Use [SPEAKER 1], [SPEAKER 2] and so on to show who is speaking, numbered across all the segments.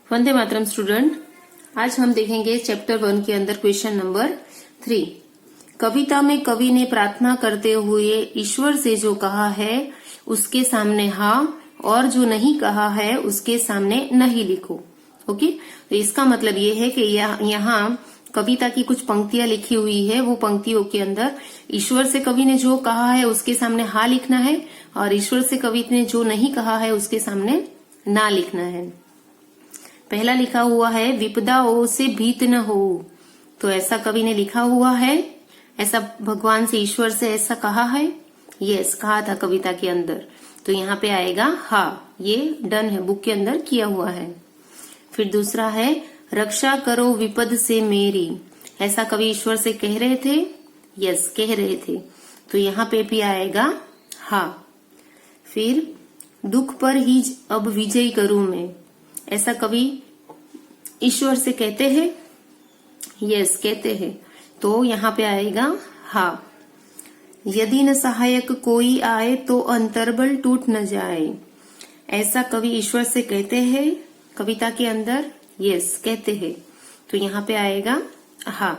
[SPEAKER 1] Vande Mataram student. आज हम देखेंगे चैप्टर 1 के अंदर क्वेश्चन नंबर 3। कविता में कवि ने प्रार्थना करते हुए ईश्वर से जो कहा है उसके सामने हाँ और जो नहीं कहा है उसके सामने नहीं लिखो। ओके, तो इसका मतलब ये है कि यहाँ कविता की कुछ पंक्तियां लिखी हुई है। वो पंक्तियों के अंदर ईश्वर से कवि ने जो कहा है उसके सामने हाँ लिखना है और ईश्वर से कवि ने जो नहीं कहा है उसके सामने ना लिखना है। पहला लिखा हुआ है विपदाओं से भीत न हो, तो ऐसा कवि ने लिखा हुआ है, ऐसा भगवान से ईश्वर से ऐसा कहा है। यस, कहा था कविता के अंदर, तो यहाँ पे आएगा हाँ, ये डन है, बुक के अंदर किया हुआ है। फिर दूसरा है रक्षा करो विपद से मेरी, ऐसा कवि ईश्वर से कह रहे थे। यस, कह रहे थे, तो यहाँ पे भी आएगा हाँ। फिर दुख पर ही अब विजय करूं मैं, ऐसा कवि ईश्वर से कहते हैं। यस, कहते हैं, तो यहाँ पे आएगा हाँ। यदि न सहायक कोई आए तो अंतर्बल टूट न जाए, ऐसा कवि ईश्वर से कहते हैं कविता के अंदर। यस, कहते हैं, तो यहाँ पे आएगा हाँ।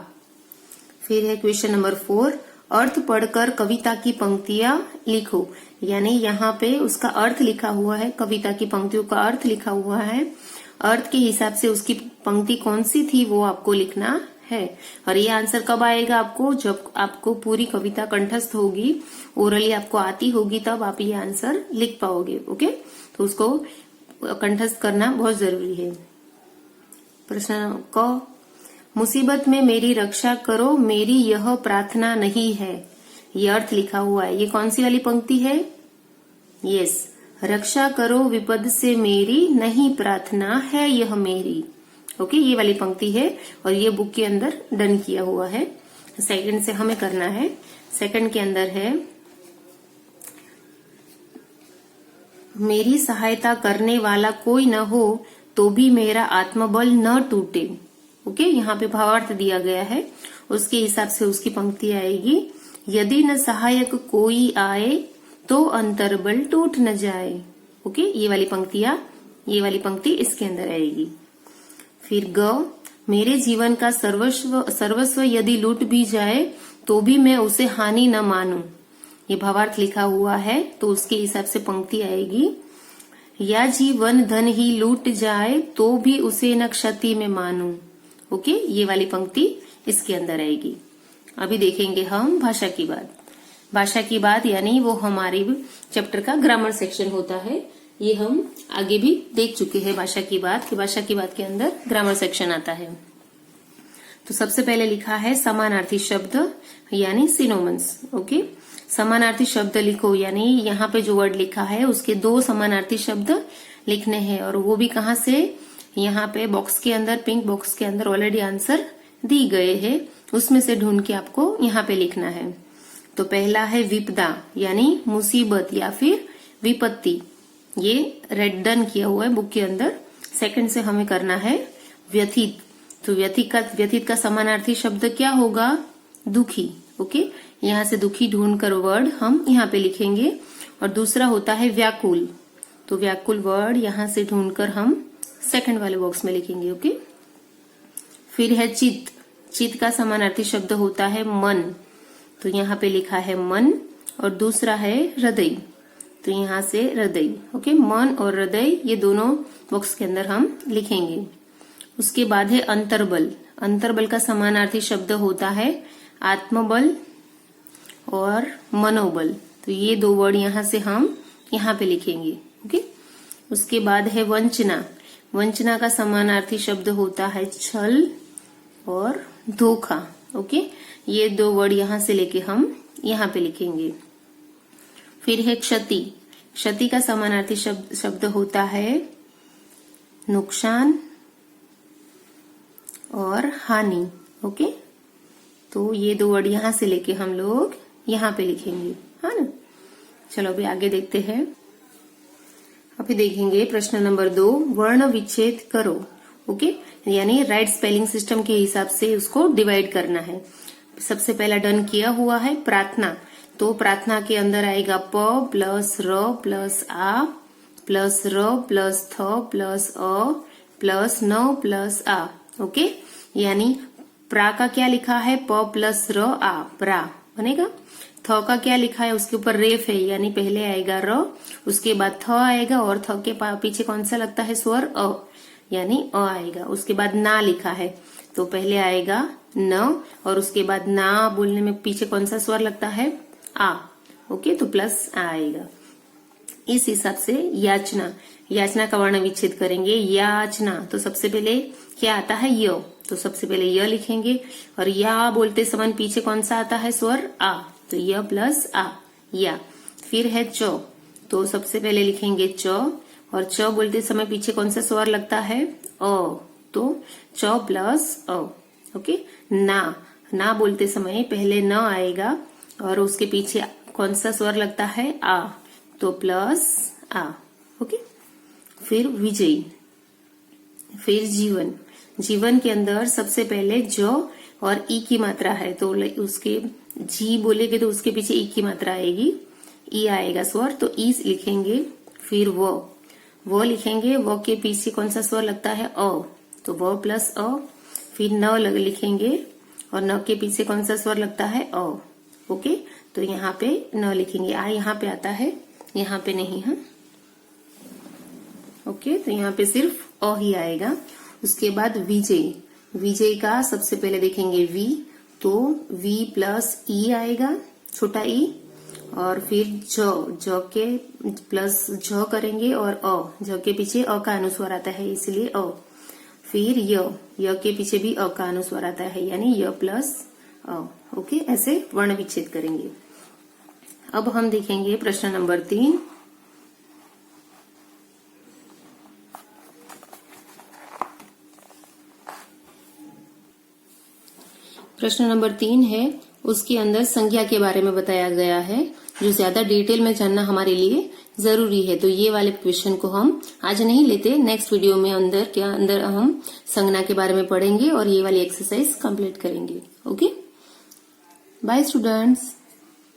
[SPEAKER 1] फिर है क्वेश्चन नंबर 4, अर्थ पढ़कर कविता की पंक्तियां लिखो, यानी यहाँ पे उसका अर्थ लिखा हुआ है, कविता की पंक्तियों का अर्थ लिखा हुआ है। अर्थ के हिसाब से उसकी पंक्ति कौन सी थी वो आपको लिखना है। और ये आंसर कब आएगा आपको? जब आपको पूरी कविता कंठस्थ होगी, ओरली आपको आती होगी, तब आप ये आंसर लिख पाओगे। ओके, तो उसको कंठस्थ करना बहुत जरूरी है। प्रश्न क, मुसीबत में मेरी रक्षा करो, मेरी यह प्रार्थना नहीं है, ये अर्थ लिखा हुआ है। ये कौन सी वाली पंक्ति है? यस, रक्षा करो विपद से मेरी, नहीं प्रार्थना है यह मेरी। ओके, ये वाली पंक्ति है और ये बुक के अंदर डन किया हुआ है। सेकंड से हमें करना है। सेकंड के अंदर है मेरी सहायता करने वाला कोई न हो तो भी मेरा आत्मबल न टूटे। ओके, यहाँ पे भावार्थ दिया गया है, उसके हिसाब से उसकी पंक्ति आएगी यदि न सहायक कोई आए तो अंतर्बल टूट न जाए। ओके, ये वाली पंक्ति इसके अंदर आएगी। फिर ग, मेरे जीवन का सर्वस्व यदि लूट भी जाए तो भी मैं उसे हानि न मानूं, ये भावार्थ लिखा हुआ है, तो उसके हिसाब से पंक्ति आएगी या जीवन धन ही लूट जाए तो भी उसे न क्षति में मानूं। ओके, ये वाली पंक्ति इसके अंदर आएगी। अभी देखेंगे हम भाषा की बात। भाषा की बात यानी वो हमारी चैप्टर का ग्रामर सेक्शन होता है। ये हम आगे भी देख चुके हैं भाषा की बात, कि भाषा की बात के अंदर ग्रामर सेक्शन आता है। तो सबसे पहले लिखा है समानार्थी शब्द यानी सिनोनिम्स। ओके, समानार्थी शब्द लिखो, यानी यहाँ पे जो वर्ड लिखा है उसके 2 समानार्थी शब्द लिखने हैं। और वो भी कहाँ से? यहाँ पे बॉक्स के अंदर, पिंक बॉक्स के अंदर ऑलरेडी आंसर दी गए हैं, उसमें से ढूंढ के आपको यहाँ पे लिखना है। तो पहला है विपदा यानी मुसीबत या फिर विपत्ति, ये रेड डन किया हुआ है बुक के अंदर। सेकंड से हमें करना है व्यथित, तो व्यथित का समानार्थी शब्द क्या होगा? दुखी। ओके, यहाँ से दुखी ढूंढकर वर्ड हम यहाँ पे लिखेंगे। और दूसरा होता है व्याकुल, तो व्याकुल वर्ड यहाँ से ढूंढकर हम सेकंड वाले बॉक्स में लिखेंगे। ओके, फिर है चित, चित का समानार्थी शब्द होता है मन, तो यहाँ पे लिखा है मन। और दूसरा है हृदय, तो यहाँ से हृदय। ओके, मन और हृदय ये दोनों बॉक्स के अंदर हम लिखेंगे। उसके बाद है अंतर्बल, अंतर्बल का समानार्थी शब्द होता है आत्मबल और मनोबल, तो ये 2 वर्ड यहाँ से हम यहाँ पे लिखेंगे। ओके, उसके बाद है वंचना, वंचना का समानार्थी शब्द होता है छल और धोखा। ओके, ये 2 वर्ड यहाँ से लेके हम यहाँ पे लिखेंगे। फिर है क्षति, क्षति का समानार्थी शब्द होता है नुकसान और हानि। ओके, तो ये 2 वर्ड यहाँ से लेके हम लोग यहाँ पे लिखेंगे, हाँ ना। चलो अभी आगे देखते हैं। अभी देखेंगे प्रश्न नंबर 2, वर्ण विच्छेद करो। ओके, यानी राइट स्पेलिंग सिस्टम के हिसाब से उसको डिवाइड करना है। सबसे पहला डन किया हुआ है प्रार्थना, तो प्रार्थना के अंदर आएगा प प्लस र प्लस आ प्लस र प्लस थ प्लस अ प्लस न प्लस आ। ओके, यानी प्रा का क्या लिखा है, प प्लस र आ, प्रा बनेगा। थ का क्या लिखा है, उसके ऊपर रेफ है, यानी पहले आएगा र, उसके बाद थ आएगा, और थ के पीछे कौन सा लगता है स्वर, अ, यानी अ आएगा। उसके बाद ना लिखा है, तो पहले आएगा न, और उसके बाद ना बोलने में पीछे कौन सा स्वर लगता है, आ। ओके, तो प्लस आ आएगा। इस हिसाब से याचना, याचना का वर्ण विच्छेद करेंगे। याचना, तो सबसे पहले क्या आता है, य, तो सबसे पहले य लिखेंगे, और या बोलते समय पीछे कौन सा आता है स्वर, आ, तो य प्लस आ, या। फिर है च, तो सबसे पहले लिखेंगे च, और च बोलते समय पीछे कौन सा स्वर लगता है, अ, तो च प्लस अ। ओके, ना, ना बोलते समय पहले न आएगा, और उसके पीछे कौन सा स्वर लगता है, आ, तो प्लस आ। ओके, फिर विजयी, फिर जीवन, जीवन के अंदर सबसे पहले ज और ई की मात्रा है, तो उसके जी बोलेगे तो उसके पीछे ई की मात्रा आएगी, ई आएगा स्वर, तो ई लिखेंगे। फिर वो लिखेंगे, वो के पीछे कौन सा स्वर लगता है, अ, तो वो प्लस अ। फिर न लिखेंगे, और न के पीछे कौन सा स्वर लगता है, अ। ओके, तो यहाँ पे न लिखेंगे, आ यहाँ पे आता है, यहाँ पे नहीं है। ओके, तो यहाँ पे सिर्फ अ ही आएगा। उसके बाद विजय, विजय का सबसे पहले देखेंगे वी, तो वी प्लस ई आएगा, छोटा ई, और फिर ज के प्लस झ करेंगे, और अ, झ के पीछे अ का अनुस्वार आता है, इसलिए अ। फिर य के पीछे भी अ का अनुस्वार आता है, यानी य प्लस अ। ओके, ऐसे वर्ण विच्छेद करेंगे। अब हम देखेंगे प्रश्न नंबर 3। प्रश्न नंबर 3 है, उसके अंदर संज्ञा के बारे में बताया गया है, जो ज्यादा डिटेल में जानना हमारे लिए जरूरी है। तो ये वाले क्वेश्चन को हम आज नहीं लेते, नेक्स्ट वीडियो में अंदर हम संज्ञा के बारे में पढ़ेंगे और ये वाली एक्सरसाइज कंप्लीट करेंगे। Okay, bye students.